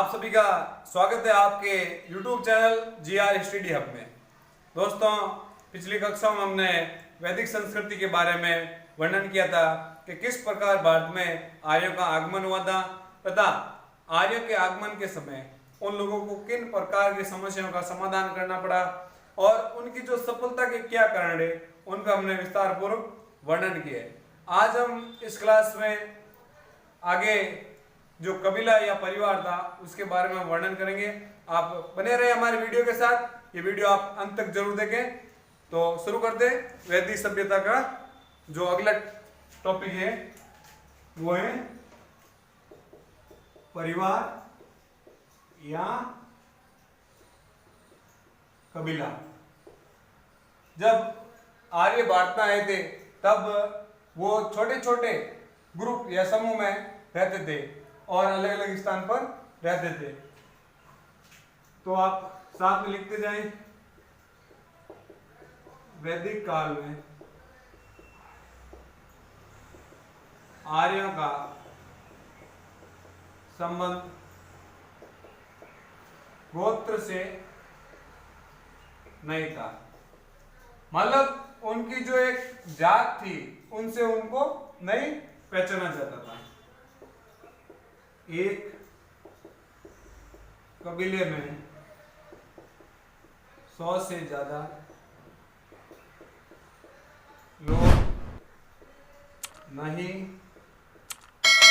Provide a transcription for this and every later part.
आप सभी का स्वागत है आपके YouTube channel GR study hub में। दोस्तों, पिछली कक्षा में हमने वैदिक संस्कृति के बारे में वर्णन किया था कि किस प्रकार भारत में आर्यों का आगमन हुआ था तथा आर्यों के आगमन के समय उन लोगों को किन प्रकार की समस्याओं का समाधान करना पड़ा और उनकी जो सफलता के क्या कारण है उनका हमने विस्तार पूर्वक वर्णन किया है। आज हम इस क्लास में आगे जो कबीला या परिवार था उसके बारे में वर्णन करेंगे। आप बने रहे हमारे वीडियो के साथ, ये वीडियो आप अंत तक जरूर देखें। तो शुरू करते वैदिक सभ्यता का जो अगला टॉपिक है वो है परिवार या कबीला। जब आर्य भारत में आए थे तब वो छोटे छोटे ग्रुप या समूह में रहते थे और अलग अलग स्थान पर रहते थे। तो आप साथ में लिखते जाएं। वैदिक काल में आर्यों का संबंध गोत्र से नहीं था, मतलब उनकी जो एक जात थी उनसे उनको नहीं पहचाना जाता था। एक कबीले में 100 से ज्यादा लोग नहीं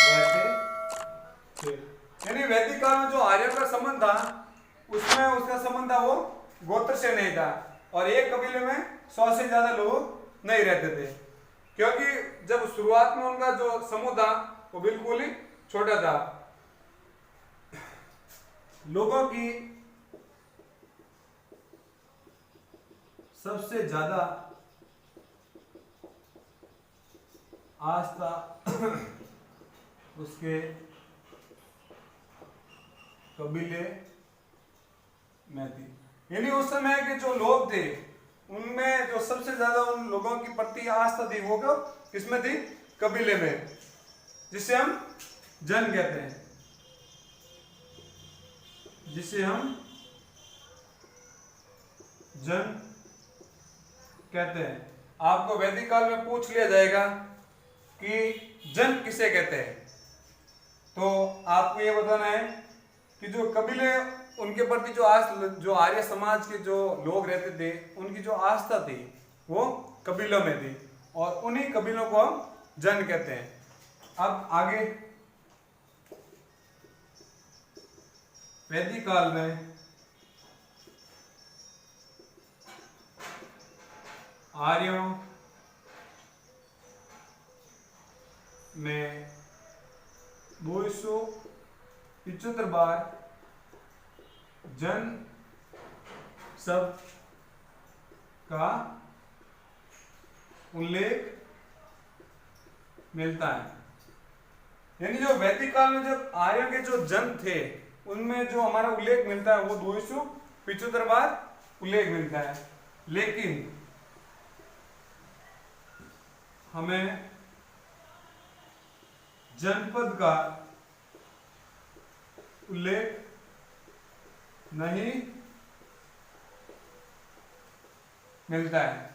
रहते थे। यानी वैदिक काल में जो आर्यों का संबंध था उसमें उसका संबंध था वो गोत्र से नहीं था और एक कबीले में 100 से ज्यादा लोग नहीं रहते थे, क्योंकि जब शुरुआत में उनका जो समूह था वो बिल्कुल ही छोटा था। लोगों की सबसे ज्यादा आस्था उसके कबीले में थी। यानी उस समय के जो लोग थे उनमें जो सबसे ज्यादा उन लोगों की प्रति आस्था थी वो किसमें थी? कबीले में, जिसे हम जन कहते हैं, जिसे हम जन कहते हैं। आपको वैदिक काल में पूछ लिया जाएगा कि जन किसे कहते हैं, तो आपको ये बताना है कि जो कबीले उनके प्रति जो आर्य समाज के जो लोग रहते थे उनकी जो आस्था थी वो कबीलों में थी और उन्हीं कबीलों को हम जन कहते हैं। अब आगे वैदिक काल में आर्यों में 275 बार जन शब्द का उल्लेख मिलता है। यानी जो वैदिक काल में जब आर्यों के जो जन थे उनमें जो हमारा उल्लेख मिलता है वो 275 बार उल्लेख मिलता है, लेकिन हमें जनपद का उल्लेख नहीं मिलता है।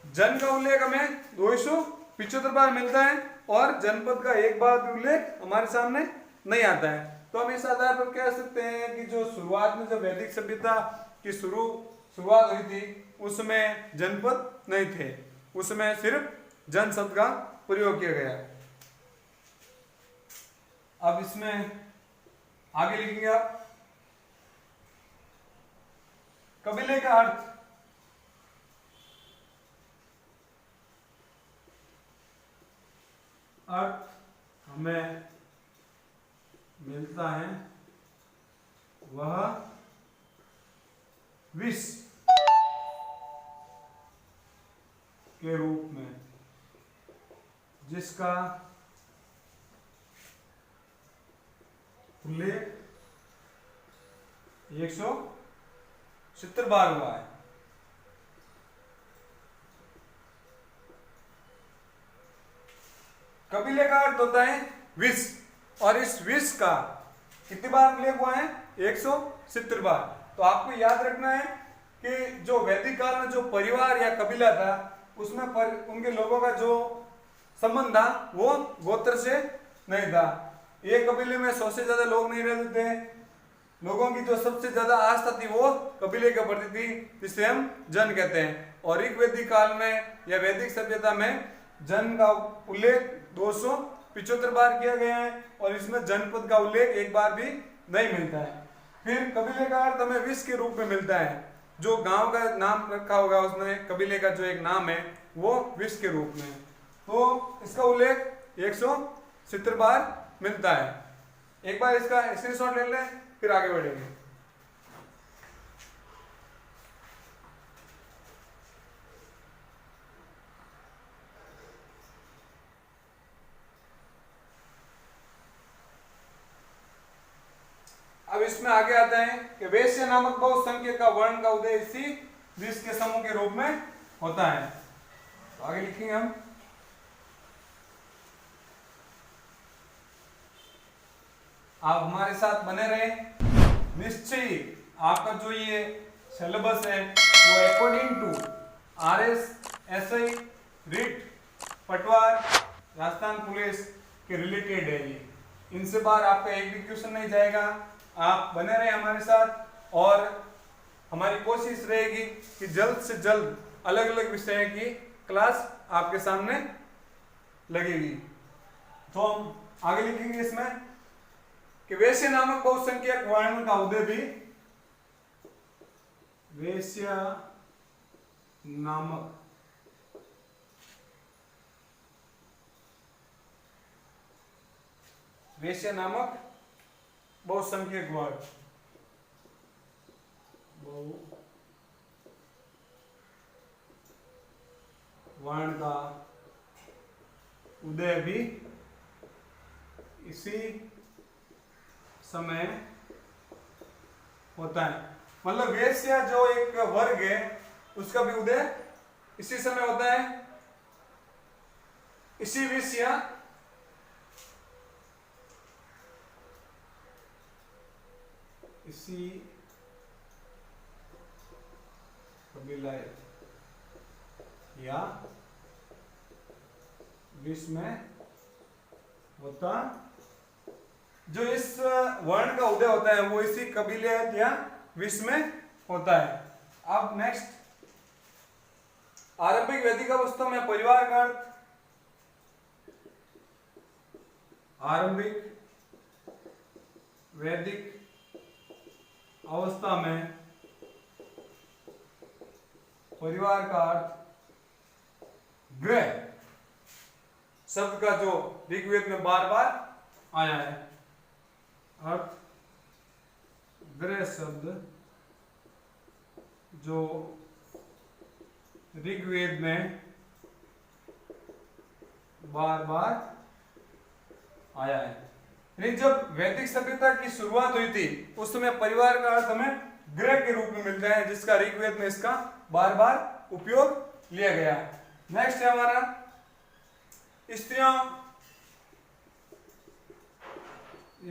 जन का उल्लेख हमें 275 बार मिलता है और जनपद का एक बार भी उल्लेख हमारे सामने नहीं आता है। तो हम इस आधार पर कह सकते हैं कि जो शुरुआत में जब वैदिक सभ्यता की शुरुआत हुई थी उसमें जनपद नहीं थे, उसमें सिर्फ जन शब्द का प्रयोग किया गया। अब इसमें आगे लिखेंगे आप कबीले का अर्थ हमें मिलता है वह विष के रूप में, जिसका उल्लेख 170 बार हुआ है। कबीले का अर्थ होता है विष, और इस विष का कितनी बार उल्लेख हुआ है? 170 बार। तो आपको याद रखना है कि जो वैदिक काल में जो परिवार या कबीला था उसमें उनके लोगों का जो संबंध था वो गोत्र से नहीं था। एक कबीले में 100 से ज्यादा लोग नहीं रहते थे। लोगों की जो सबसे ज्यादा आस्था थी वो कबीले के प्रति थी, जिसे हम जन कहते हैं। और ऋग वैदिक काल में या वैदिक सभ्यता में जन का उल्लेख 275 बार किया गया है और इसमें जनपद का उल्लेख एक बार भी नहीं मिलता है। फिर कबीले का अर्थ हमें विष के रूप में मिलता है। जो गांव का नाम रखा होगा उसमें कबीले का जो एक नाम है वो विष के रूप में, तो इसका उल्लेख 170 बार मिलता है। एक बार इसका स्क्रीनशॉट ले लें, फिर आगे बढ़ेंगे। अब इसमें आगे आता है कि वैश्य नामक बहुसंख्यक का वर्ण का उदय इसी विष के समूह के रूप में होता है। तो आगे लिखेंगे हम, आप हमारे साथ बने रहे। निश्चय आपका जो ये सिलेबस है वो according to RS, SI, REET, Patwar, Rajasthan police के रिलेटेड है। ये इनसे बाहर आपका एक भी क्वेश्चन नहीं जाएगा। आप बने रहे हमारे साथ और हमारी कोशिश रहेगी कि जल्द से जल्द अलग अलग विषय की क्लास आपके सामने लगेगी। तो हम आगे लिखेंगे इसमें कि वैश्य नामक बहुसंख्यक वर्ण का उदय भी, वैश्य नामक बहुसंख्यक वर्ण का उदय भी इसी समय होता है। मतलब वैश्य जो एक वर्ग है उसका भी उदय इसी समय होता है, इसी विषय इसी कबीला या विष में होता, जो इस वर्ण का उदय होता है वो इसी कबीले या विष में होता है। अब नेक्स्ट, आरंभिक वैदिक अवस्था में परिवार का अर्थ, आरंभिक वैदिक अवस्था में परिवार का अर्थ गृह शब्द का जो ऋग्वेद में बार बार आया है, अर्थ गृह शब्द जो ऋग्वेद में बार बार आया है। यानी जब वैदिक सभ्यता की शुरुआत हुई थी उस समय परिवार का अर्थ हमें गृह के रूप में मिलता है, जिसका ऋग्वेद में इसका बार बार उपयोग लिया गया है। नेक्स्ट है हमारा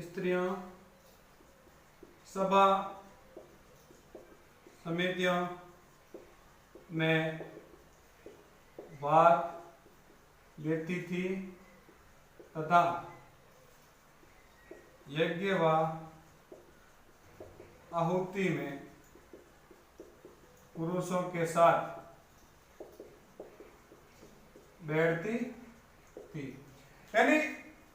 स्त्रियों सभा समितियों में भाग लेती थी तथा यज्ञ व आहुति में पुरुषों के साथ बैठती थी। यानी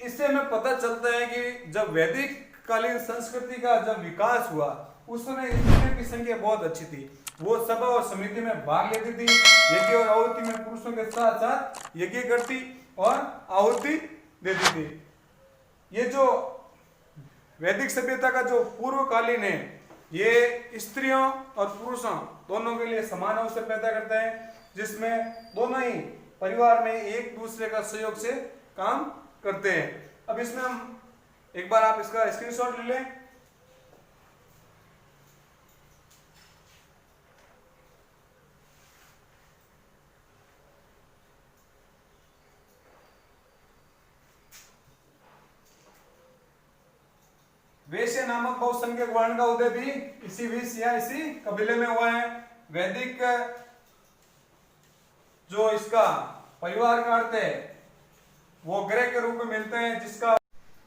इससे हमें पता चलता है कि जब वैदिक कालीन संस्कृति का जब विकास हुआ उस समय स्त्रियों की संख्या बहुत अच्छी थी। वो सभा और समिति में भाग लेती थी, यज्ञ और आहुति में पुरुषों के साथ साथ यज्ञ करती और आहुति देती थी। ये जो वैदिक सभ्यता का जो पूर्वकालीन है ये स्त्रियों और पुरुषों दोनों के लिए समान अवसर पैदा करता है, जिसमें दोनों ही परिवार में एक दूसरे का सहयोग से काम करते हैं। अब इसमें हम एक बार आप इसका स्क्रीनशॉट ले लें। वैश्य नामक बहुसंख्यक वर्ण का उदय भी इसी विष या इसी कबीले में हुआ है। वैदिक जो इसका परिवार का अर्थ है वो ग्रह के रूप में मिलते हैं, जिसका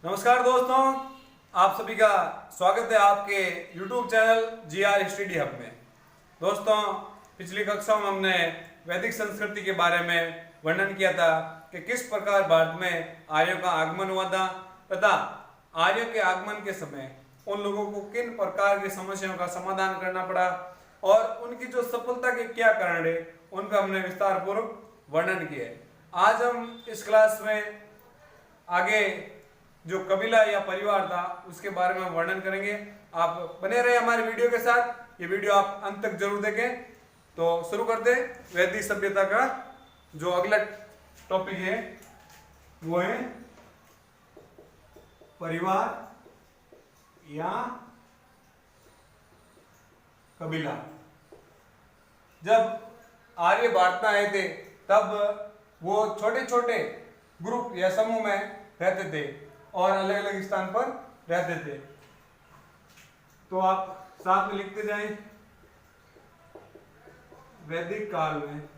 नमस्कार दोस्तों, आप सभी का स्वागत है आपके YouTube channel GR study hub में। दोस्तों, पिछली कक्षा में हमने वैदिक संस्कृति के बारे में वर्णन किया था कि किस प्रकार भारत में आर्यों का आगमन हुआ था तथा आर्यों के आगमन के समय उन लोगों को किन प्रकार की समस्याओं का समाधान करना पड़ा और उनकी जो सफलता के क्या कारण है उनका हमने विस्तार पूर्वक वर्णन किया है। आज हम इस क्लास में आगे जो कबीला या परिवार था उसके बारे में वर्णन करेंगे। आप बने रहे हमारे वीडियो के साथ, ये वीडियो आप अंत तक जरूर देखें। तो शुरू करते वैदिक सभ्यता का जो अगला टॉपिक है वो है परिवार या कबीला। जब आर्य भारत में आए थे तब वो छोटे छोटे ग्रुप या समूह में रहते थे और अलग अलग स्थान पर रहते थे। तो आप साथ में लिखते जाएं। वैदिक काल में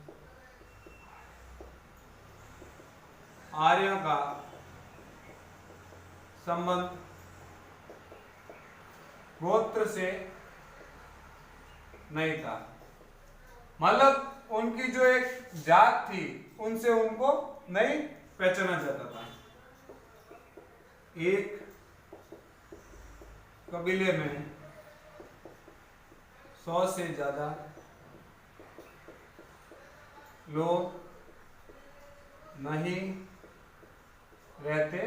आर्यों का संबंध गोत्र से नहीं था, मतलब उनकी जो एक जात थी उनसे उनको नहीं पहचाना जाता था। एक कबीले में 100 से ज्यादा लोग नहीं रहते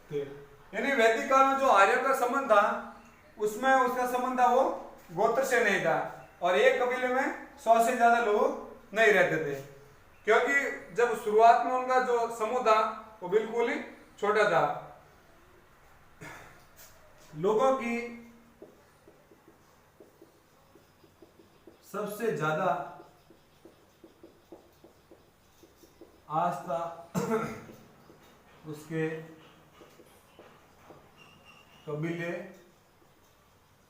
थे। यानी वैदिक काल में जो आर्यों का संबंध था उसमें उसका संबंध था वो गोत्र से नहीं था और एक कबीले में 100 से ज्यादा लोग नहीं रहते थे, क्योंकि जब शुरुआत में उनका जो समूह था वो बिल्कुल ही छोटा था। लोगों की सबसे ज्यादा आस्था उसके कबीले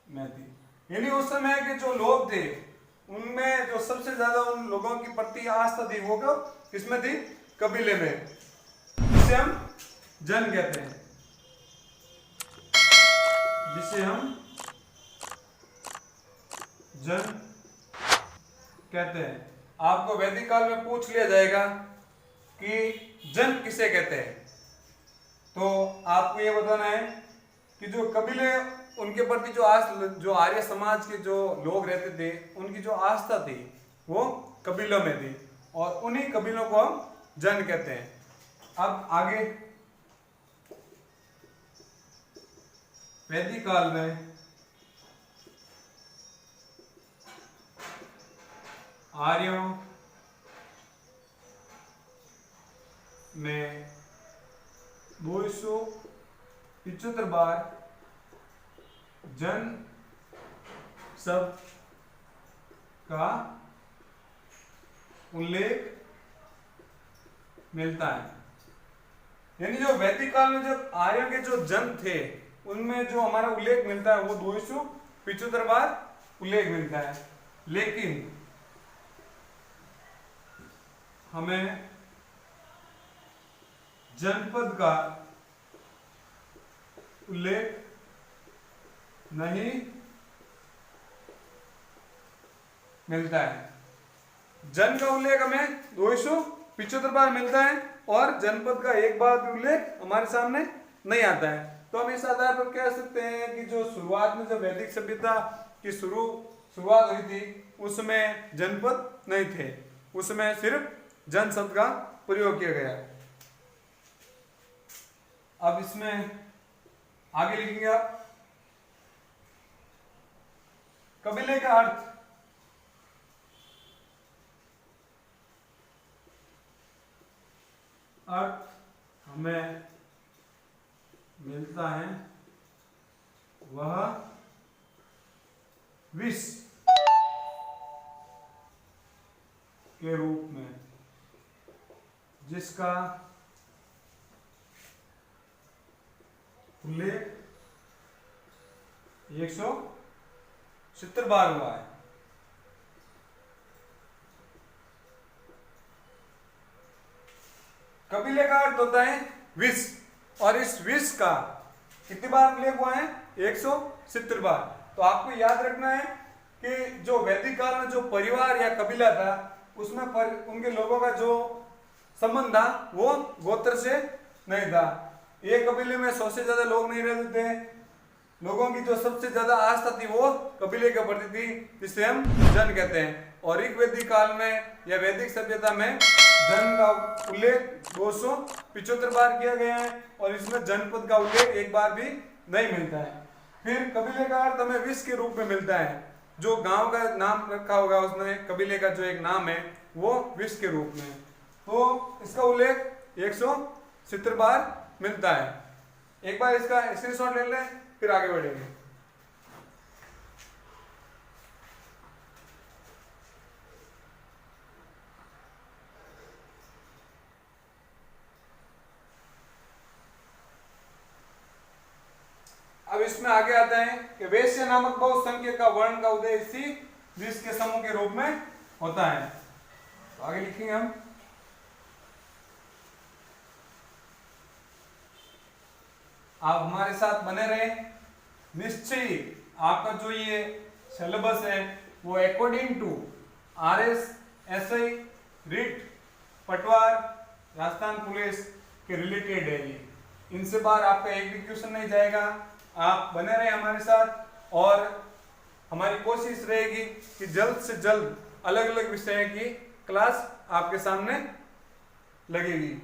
में थी। यानी उस समय के जो लोग थे उनमें जो सबसे ज्यादा उन लोगों की प्रति आस्था थी वो किसमें थी? कबीले में, जिसे हम जन कहते हैं, जिसे हम जन कहते हैं। आपको वैदिक काल में पूछ लिया जाएगा कि जन किसे कहते हैं, तो आपको ये बताना है कि जो कबीले उनके प्रति जो आर्य समाज के जो लोग रहते थे उनकी जो आस्था थी वो कबीलों में थी और उन्हीं कबीलों को हम जन कहते हैं। अब आगे वैदिक काल में आर्यों में 275 बार जन शब्द का उल्लेख मिलता है। यानी जो वैदिक काल में जब आर्यों के जो जन थे उनमें जो हमारा उल्लेख मिलता है वो 275 बार उल्लेख मिलता है, लेकिन हमें जनपद का उल्लेख नहीं मिलता है। जन का उल्लेख हमें 275 बार मिलता है और जनपद का एक बार भी उल्लेख हमारे सामने नहीं आता है। तो हम इस आधार पर कह सकते हैं कि जो शुरुआत में जब वैदिक सभ्यता की शुरुआत हुई थी उसमें जनपद नहीं थे, उसमें सिर्फ जन शब्द का प्रयोग किया गया। अब इसमें आगे लिखेंगे आप कबीले का अर्थ हमें मिलता है वह विष के रूप में, जिसका उल्लेख 170 बार हुआ है। कबीले का अर्थ होता है विष, और इस विष का कितनी बार उल्लेख हुआ है? 170 बार। तो आपको याद रखना है कि जो वैदिक काल में जो परिवार या कबीला था उसमें उनके लोगों का जो संबंध था वो गोत्र से नहीं था। एक कबीले में 100 से ज्यादा लोग नहीं रहते थे। लोगों की जो सबसे ज्यादा आस्था थी वो कबीले के प्रति थी, जिसे हम जन कहते हैं। और वैदिक काल में या वैदिक सभ्यता में जन का उल्लेख 275 बार किया गया है, और इसमें जनपद का उल्लेख एक बार भी नहीं मिलता है। फिर कबीले का अर्थ हमें विष के रूप में मिलता है। जो गांव का नाम रखा होगा उसमें कबीले का जो एक नाम है वो विष के रूप में, तो इसका उल्लेख 170 बार मिलता है। एक बार इसका स्क्रीनशॉट ले लें, फिर आगे बढ़ेंगे। अब इसमें आगे आता है कि वैश्य नामक बहुसंख्यक का वर्ण का उदय इसी विष के समूह के रूप में होता है। तो आगे लिखेंगे हम, आप हमारे साथ बने रहे। निश्चय आपका जो ये सिलेबस है वो according to RS SI REET Patwar Rajasthan police के रिलेटेड है। ये इनसे बाहर आपका एक भी क्वेश्चन नहीं जाएगा। आप बने रहे हमारे साथ, और हमारी कोशिश रहेगी कि जल्द से जल्द अलग अलग विषय की क्लास आपके सामने लगेगी।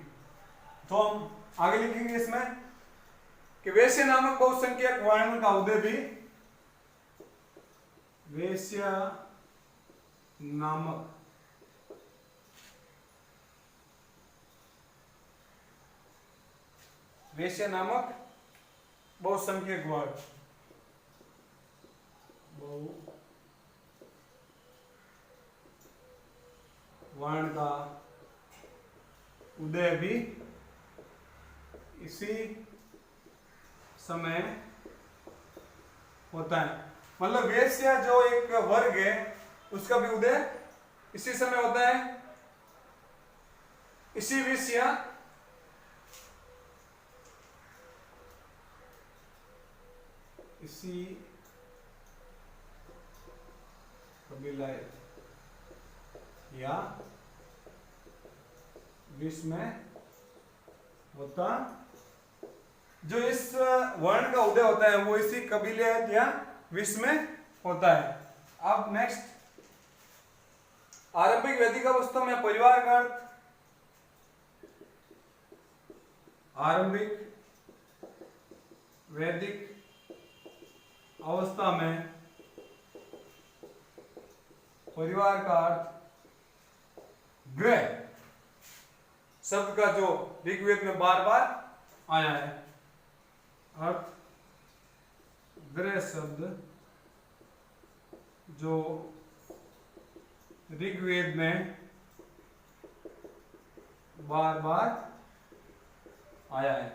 तो हम आगे लिखेंगे इसमें कि वैश्य नामक बहुसंख्यक वर्ण का उदय भी, वैश्य नामक बहुसंख्यक वर्ण का उदय भी इसी समय होता है। मतलब वैश्य जो एक वर्ग है उसका भी उदय इसी समय होता है, इसी विषय इसी कबीला या विष में होता, जो इस वर्ण का उदय होता है वो इसी कबीले या विष में होता है। अब नेक्स्ट, आरंभिक वैदिक अवस्था में परिवार का अर्थ, आरंभिक वैदिक अवस्था में परिवार का अर्थ गृह शब्द का जो ऋग्वेद में बार बार आया है। अर्थ गृह शब्द जो ऋग्वेद में बार बार आया है।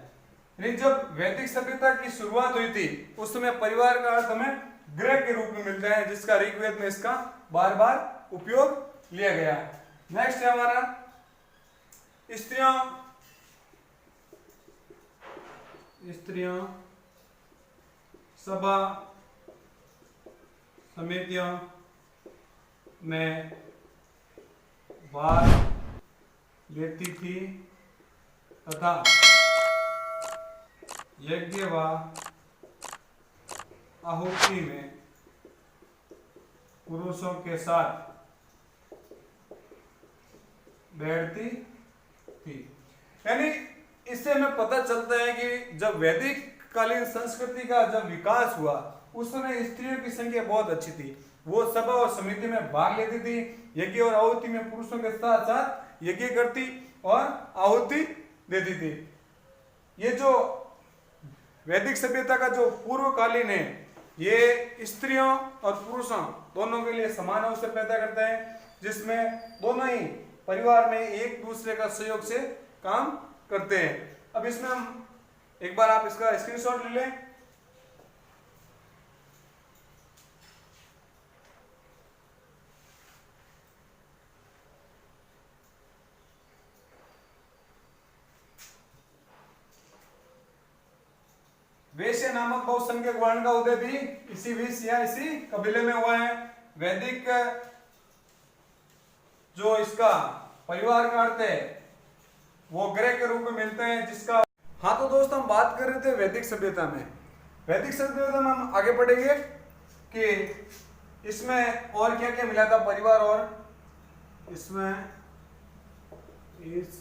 यानी जब वैदिक सभ्यता की शुरुआत हुई थी उस समय परिवार का अर्थ हमें गृह के रूप में मिलता है, जिसका ऋग्वेद में इसका बार बार उपयोग लिया गया है। नेक्स्ट है हमारा स्त्रियों सभा समितियों में भाग लेती थी तथा यज्ञ व आहुति में पुरुषों के साथ बैठती थी। यानी इससे हमें पता चलता है कि जब वैदिक कालीन संस्कृति का जब विकास हुआ उस समय स्त्रियों की संख्या बहुत अच्छी थी। वो सभा और समिति में भाग लेती थी, यज्ञ और आहुति में पुरुषों के साथ साथ यज्ञ करती और आहुति देती थी। ये जो वैदिक सभ्यता का जो पूर्वकालीन है ये स्त्रियों और पुरुषों दोनों के लिए समान अवसर पैदा करता है, जिसमें दोनों ही परिवार में एक दूसरे का सहयोग से काम करते हैं। अब इसमें हम एक बार आप इसका स्क्रीनशॉट ले लें। नामक बहुसंख्यक वर्ण का उदय भी इसी विष या इसी कबीले में हुआ है। वैदिक जो इसका परिवार का अर्थ है वो ग्रह के रूप में मिलते हैं, जिसका हाँ तो दोस्तों हम बात कर रहे थे वैदिक सभ्यता में। वैदिक सभ्यता में हम आगे बढ़ेंगे कि इसमें और क्या क्या मिला था परिवार, और इसमें इस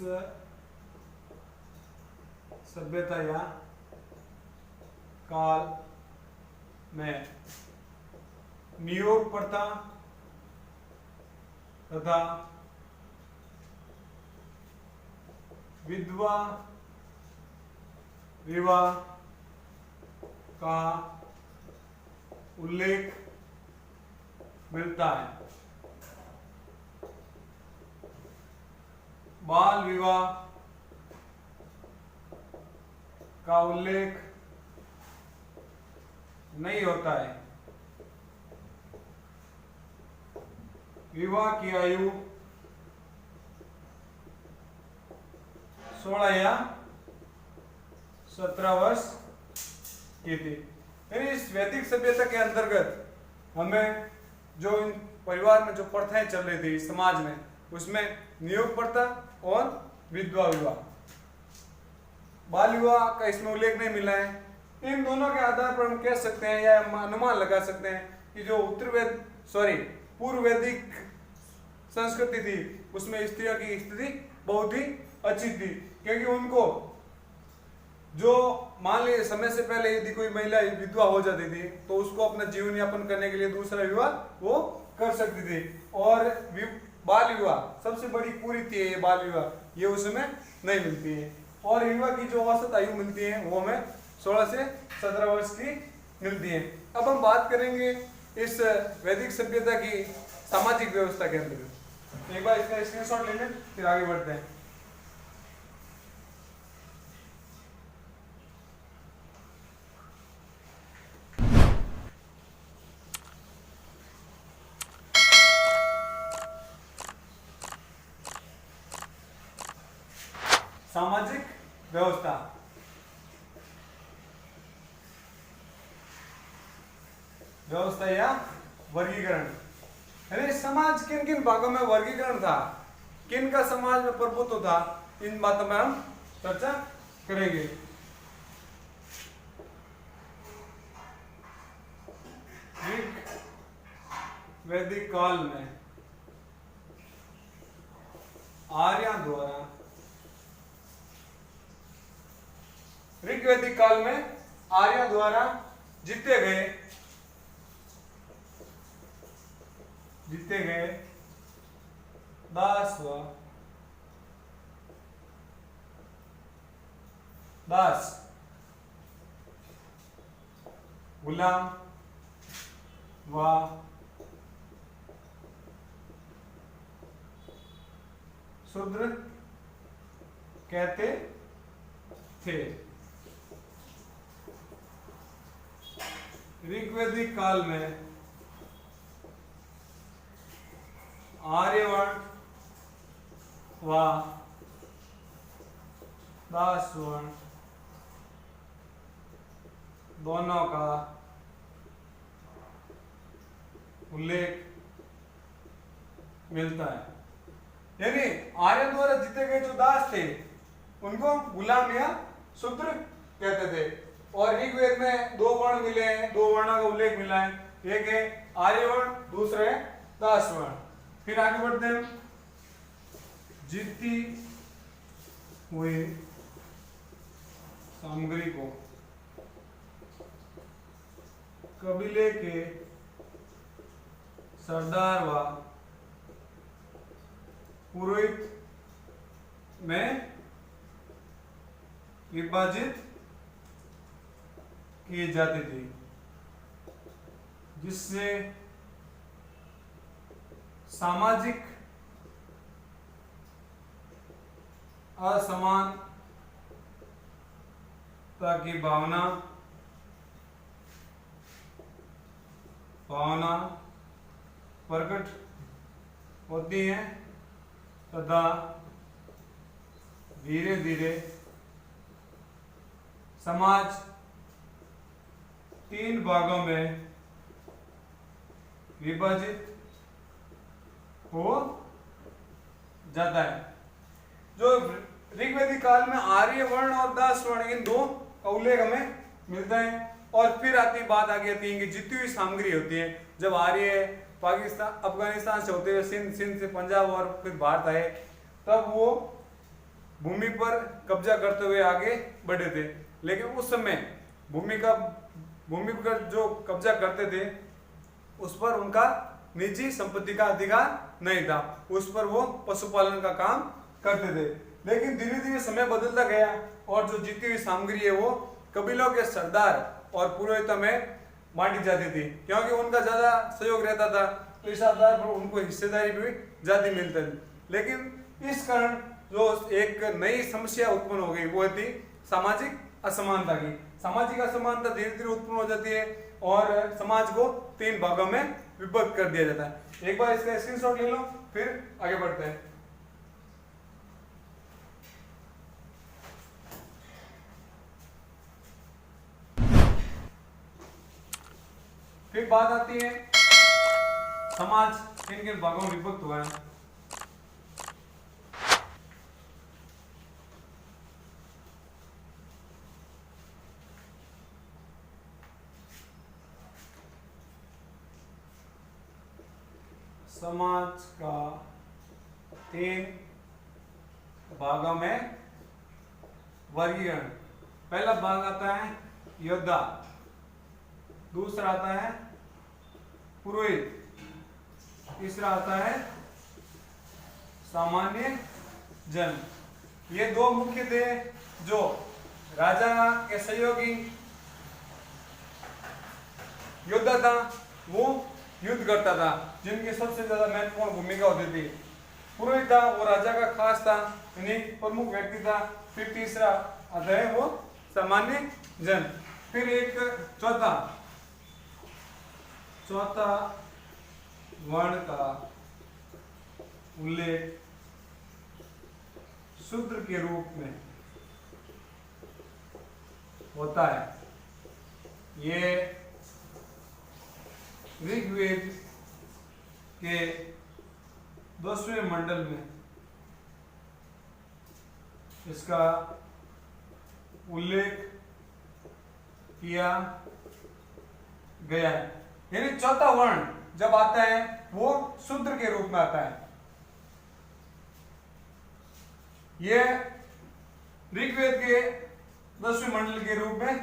सभ्यता या काल में नियोग प्रथा तथा विधवा विवाह का उल्लेख मिलता है। बाल विवाह का उल्लेख नहीं होता है। विवाह की आयु 16 या 17 वर्ष की थी। यानी इस वैदिक सभ्यता के अंतर्गत हमें जो इन परिवार में जो प्रथाएं चल रही थी समाज में, उसमें नियोग प्रथा और विधवा विवाह, बाल विवाह का इसमें उल्लेख नहीं मिला है। इन दोनों के आधार पर हम कह सकते हैं या अनुमान लगा सकते हैं कि जो पूर्व वैदिक संस्कृति थी उसमें स्त्रियों की स्थिति बहुत ही अच्छी थी, क्योंकि उनको जो मान लीजिए समय से पहले यदि कोई महिला विधवा हो जाती थी तो उसको अपना जीवन यापन करने के लिए दूसरा विवाह वो कर सकती थी। और बाल विवाह सबसे बड़ी पूरी थी, ये बाल विवाह ये उसमें नहीं मिलती है। और विवाह की जो औसत आयु मिलती है वो हमें 16 से 17 वर्ष की मिलती है। अब हम बात करेंगे इस वैदिक सभ्यता की सामाजिक व्यवस्था के अंतर्गत। एक बार इसका स्क्रीनशॉट ले लें, फिर आगे बढ़ते हैं। सामाजिक व्यवस्था, व्यवस्था या वर्गीकरण, यानी समाज किन किन भागों में वर्गीकरण था, किन का समाज में प्रभुत्व था, इन बातों में हम चर्चा करेंगे। वैदिक काल में आर्यों द्वारा, ऋग्वैदिक काल में आर्यों द्वारा जीते गए दास गुलाम व शूद्र कहते थे। ऋग्वैदिक काल में आर्यवर्ण व दासवर्ण दोनों का उल्लेख मिलता है। यानी आर्य द्वारा जीते गए जो दास थे उनको गुलाम या शूद्र कहते थे। और ऋग्वेद में दो वर्ण मिले हैं, दो वर्णों का उल्लेख मिला है, एक है आर्यवर्ण, दूसरा है दासवर्ण। फिर आगे बढ़ते हैं। जीती हुई सामग्री को कबीले के सरदार व पुरोहित में विभाजित की जाती थी, जिससे सामाजिक असमानता की भावना प्रकट होती है तथा धीरे धीरे समाज 3 भागों में विभाजित हो जाता है। जो ऋग्वेदिक काल में आर्य वर्ण और दास वर्ण इन दो का उल्लेख हमें मिलता है। और फिर बात आगे आती है कि जितनी हुई सामग्री होती है, जब आर्य पाकिस्तान अफगानिस्तान से होते हुए सिंध से पंजाब और फिर भारत आए, तब वो भूमि पर कब्जा करते हुए आगे बढ़े थे। लेकिन उस समय भूमि पर जो कब्जा करते थे उस पर उनका निजी संपत्ति का अधिकार नहीं था, उस पर वो पशुपालन का काम करते थे। लेकिन धीरे धीरे समय बदलता गया और जो जीती हुई सामग्री है वो कबीलों के सरदार और पुरोहितों में बांटी जाती थी, क्योंकि उनका ज्यादा सहयोग रहता था, तो इस आधार पर उनको हिस्सेदारी भी ज्यादा मिलती थी। लेकिन इस कारण जो एक नई समस्या उत्पन्न हो गई वो थी सामाजिक असमानता की। सामाजिक असमानता धीरे धीरे उत्पन्न हो जाती है और समाज को 3 भागों में विभक्त कर दिया जाता है। एक बार इसका स्क्रीनशॉट ले लो, फिर आगे बढ़ते हैं। फिर बात आती है समाज किन किन भागों में विभक्त हुआ है। समाज का 3 भागों में वर्गीकरण। पहला भाग आता है योद्धा, दूसरा आता है पुरोहित, तीसरा आता है सामान्य जन। ये 2 मुख्य थे जो राजा के सहयोगी योद्धा था, वो युद्ध करता था, जिनकी सबसे ज्यादा महत्वपूर्ण भूमिका होती थी। पुरोहित था, वो राजा का खास था, यानी प्रमुख व्यक्ति था। फिर तीसरा आता है वो सामान्य जन। फिर एक चौथा वर्ण का उल्लेख शूद्र के रूप में होता है। ये ऋग्वेद के 10वें मंडल में इसका उल्लेख किया गया है। यानी चौथा वर्ण जब आता है वो शूद्र के रूप में आता है। यह ऋग्वेद के 10वें मंडल के रूप में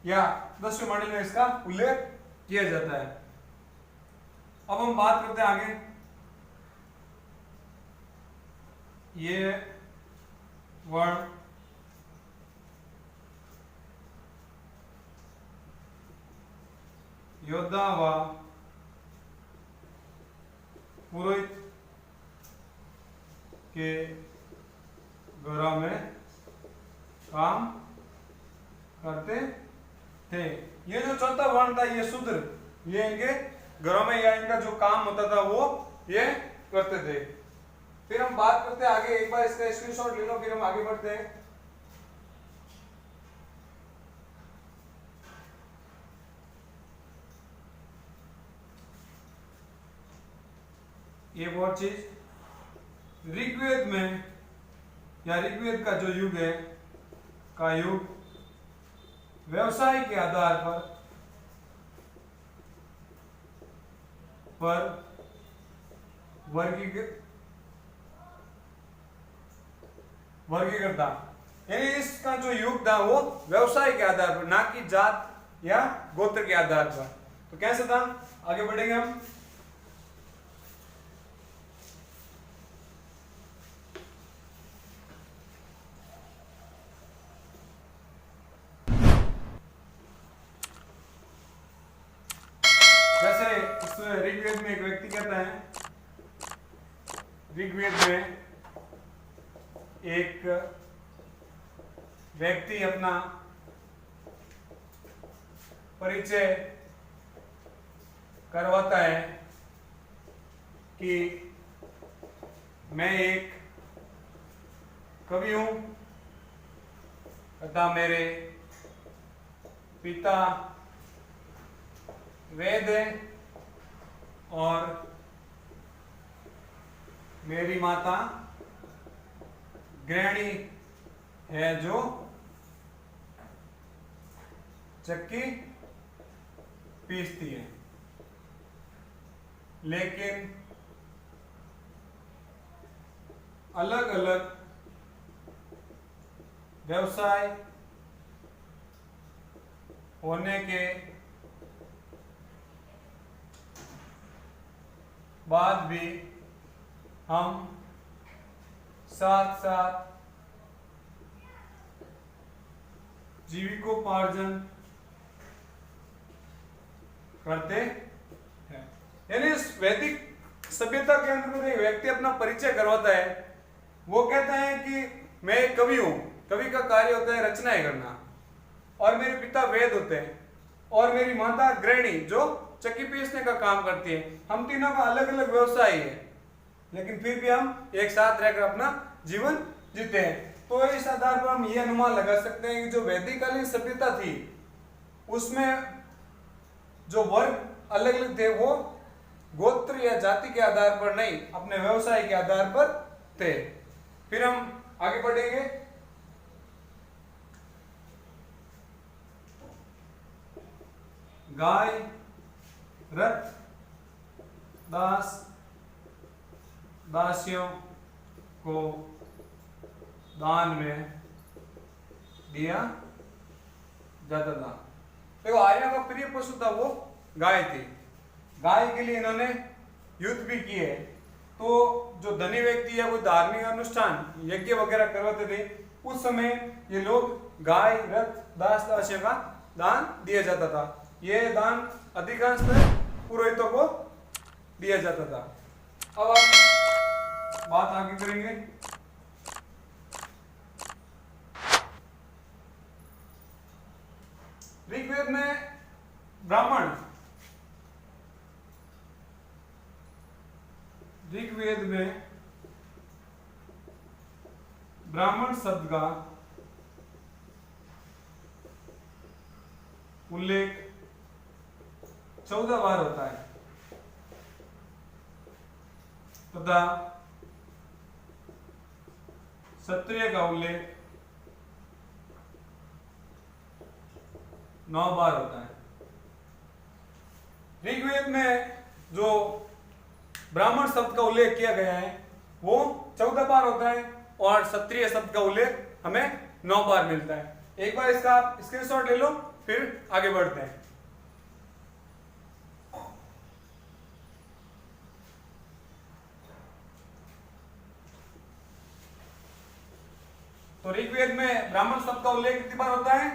या 10वें मंडल में इसका उल्लेख किया जाता है। अब हम बात करते हैं आगे। ये वर्ण योद्धा व पुरोहित के घरों में काम करते थे। ये जो चौथा वर्ण था ये शूद्र, ये इनके घरों में या इनका जो काम होता था वो ये करते थे। फिर हम बात करते हैं आगे। एक बार इसका स्क्रीनशॉट ले लो, फिर हम आगे बढ़ते हैं। एक और चीज, ऋग्वेद में या ऋग्वेद का जो युग है का युग व्यवसाय के आधार पर वर्गीकृत था। यानी इसका जो युग था वो व्यवसाय के आधार पर, ना कि जात या गोत्र के आधार पर। तो कैसे था, आगे बढ़ेंगे हम। जैसे इसमें ऋग्वेद में एक व्यक्ति कहता है, ऋग्वेद में एक व्यक्ति अपना परिचय करवाता है कि मैं एक कवि हूं तथा मेरे पिता वेद है और मेरी माता गृहिणी है जो चक्की पीसती है, लेकिन अलग अलग व्यवसाय होने के बाद भी हम साथ साथ जीविकोपार्जन करते हैं। यानी इस वैदिक सभ्यता के अंदर एक व्यक्ति अपना परिचय करवाता है। वो कहता है कि मैं एक कवि हूं, कवि का कार्य होता है रचनाएं करना, और मेरे पिता वेद होते हैं और मेरी माता गृहिणी जो चक्की पीसने का काम करती है। हम तीनों का अलग अलग व्यवसाय है, लेकिन फिर भी हम एक साथ रहकर अपना जीवन जीते हैं। तो इस आधार पर हम ये अनुमान लगा सकते हैं कि जो वैदिककालीन सभ्यता थी उसमें जो वर्ग अलग अलग थे वो गोत्र या जाति के आधार पर नहीं, अपने व्यवसाय के आधार पर थे। फिर हम आगे बढ़ेंगे। गाय, रथ, दास, दासियों को दान में दिया जाता था। देखो, आर्यों का प्रिय पशु था वो गाय थी। गाय के लिए इन्होंने युद्ध भी किए। तो जो धनी व्यक्ति या कोई धार्मिक अनुष्ठान यज्ञ वगैरह करवाते थे उस समय ये लोग गाय, रथ, दास, दासियों का दान दिया जाता था। ये दान अधिकांशतः पुरोहितों को दिया जाता था। अब आप बात आगे करेंगे। ऋग्वेद में ब्राह्मण, ऋग्वेद में ब्राह्मण शब्द का उल्लेख 14 बार होता है तथा क्षत्रिय का उल्लेख 9 बार होता है। ऋग्वेद में जो ब्राह्मण शब्द का उल्लेख किया गया है वो 14 बार होता है और क्षत्रिय शब्द का उल्लेख हमें 9 बार मिलता है। एक बार इसका आप स्क्रीनशॉट ले लो, फिर आगे बढ़ते हैं। तो ऋग्वेद में ब्राह्मण शब्द का उल्लेख कितनी बार होता है?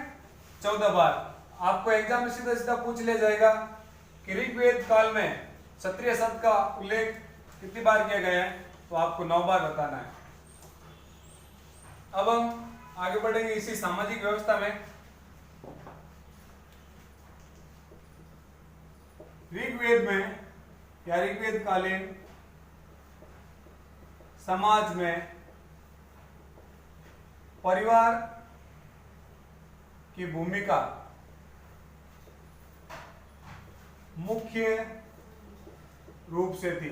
14 बार। आपको एग्जाम में सीधा सीधा पूछ लिया जाएगा कि ऋग्वेद काल में क्षत्रिय शब्द का उल्लेख कितनी बार किया गया है, तो आपको 9 बार बताना है। अब हम आगे बढ़ेंगे इसी सामाजिक व्यवस्था में। ऋग्वेद में या ऋग्वेद कालीन समाज में परिवार की भूमिका मुख्य रूप से थी।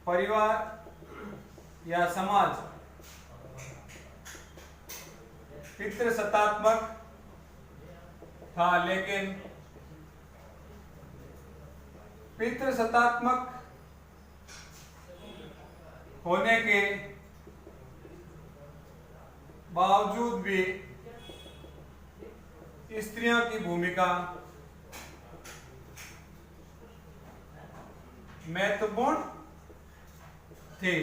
परिवार या समाज पितृसत्तात्मक था, लेकिन पितृसत्तात्मक होने के बावजूद भी स्त्रियों की भूमिका महत्वपूर्ण थी।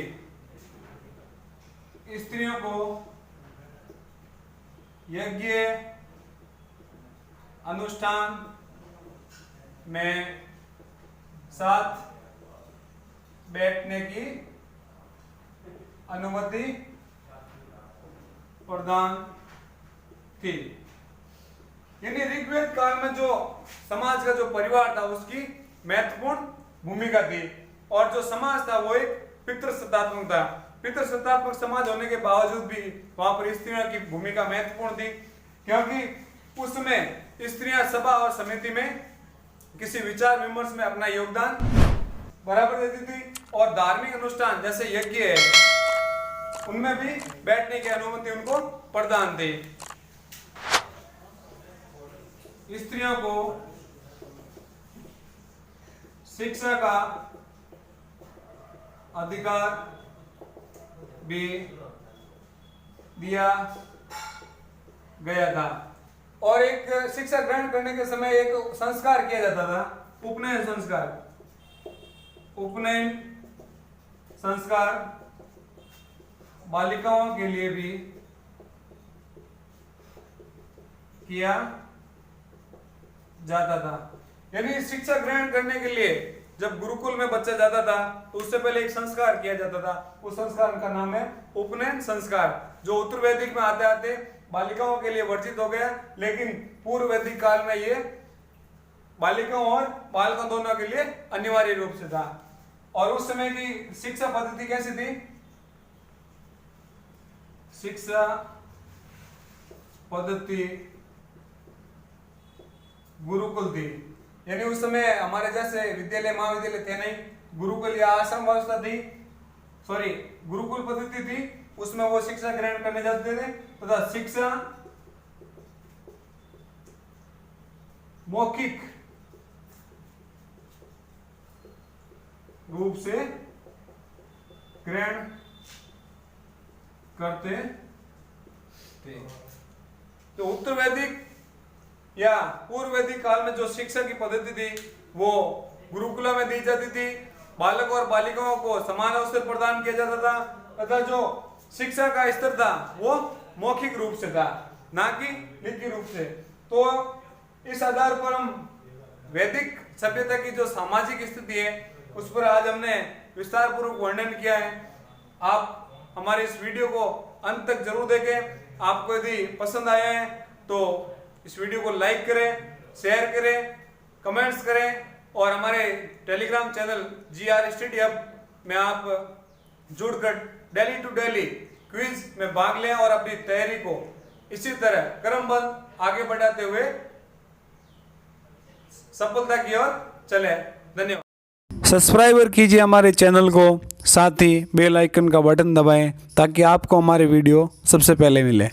स्त्रियों को यज्ञ अनुष्ठान में साथ बैठने की अनुमति प्रदान थी। यानी ऋग्वेद काल में जो समाज का जो परिवार था उसकी महत्वपूर्ण भूमिका थी, और जो समाज था वो एक पितृसत्तात्मक था। पितृसत्तात्मक समाज होने के बावजूद भी वहां पर स्त्रियों की भूमिका महत्वपूर्ण थी, क्योंकि उसमें स्त्रियां सभा और समिति में किसी विचार विमर्श में अपना योगदान बराबर देती थी, और धार्मिक अनुष्ठान जैसे यज्ञ है उनमें भी बैठने की अनुमति उनको प्रदान थी। स्त्रियों को शिक्षा का अधिकार भी दिया गया था, और एक शिक्षा ग्रहण करने के समय एक संस्कार किया जाता था, उपनयन संस्कार। उपनयन संस्कार बालिकाओं के लिए भी किया जाता था। यानी शिक्षा ग्रहण करने के लिए जब गुरुकुल में बच्चा जाता था तो उससे पहले एक संस्कार किया जाता था, उस संस्कार का नाम है उपनयन संस्कार, जो उत्तर वैदिक में आते आते बालिकाओं के लिए वर्जित हो गया, लेकिन पूर्व वैदिक काल में ये बालिकाओं और बालकों दोनों के लिए अनिवार्य रूप से था। और उस समय की शिक्षा पद्धति कैसी थी? शिक्षा पद्धति गुरुकुल थी। यानी उस समय हमारे जैसे विद्यालय महाविद्यालय थे नहीं, गुरुकुल या आश्रम व्यवस्था थी, सॉरी गुरुकुल पद्धति थी, उसमें वो शिक्षा ग्रहण करने जाते थे तथा शिक्षा मौखिक रूप से ग्रहण करते थे। तो उत्तर वैदिक या पूर्व वैदिक काल में जो शिक्षा की पद्धति थी वो गुरुकुला में दी जाती थी, बालक और बालिकाओं को समान अवसर प्रदान किया जाता था, तथा जो शिक्षा का स्तर था वो मौखिक रूप से था, ना कि लिखित रूप से। तो इस आधार पर हम वैदिक सभ्यता की जो सामाजिक स्थिति है उस पर आज हमने विस्तार पूर्वक वर्णन किया है। आप हमारे इस वीडियो को अंत तक जरूर देखें। आपको यदि पसंद आया है तो इस वीडियो को लाइक करें, शेयर करें, कमेंट्स करें, और हमारे Telegram channel GR study hub में आप जुड़कर डेली टू डेली क्विज में भाग लें और अपनी तैयारी को इसी तरह क्रमबद्ध आगे बढ़ाते हुए सफलता की ओर चले। धन्यवाद। सब्सक्राइबर कीजिए हमारे चैनल को, साथ ही बेल आइकन का बटन दबाएं ताकि आपको हमारे वीडियो सबसे पहले मिले।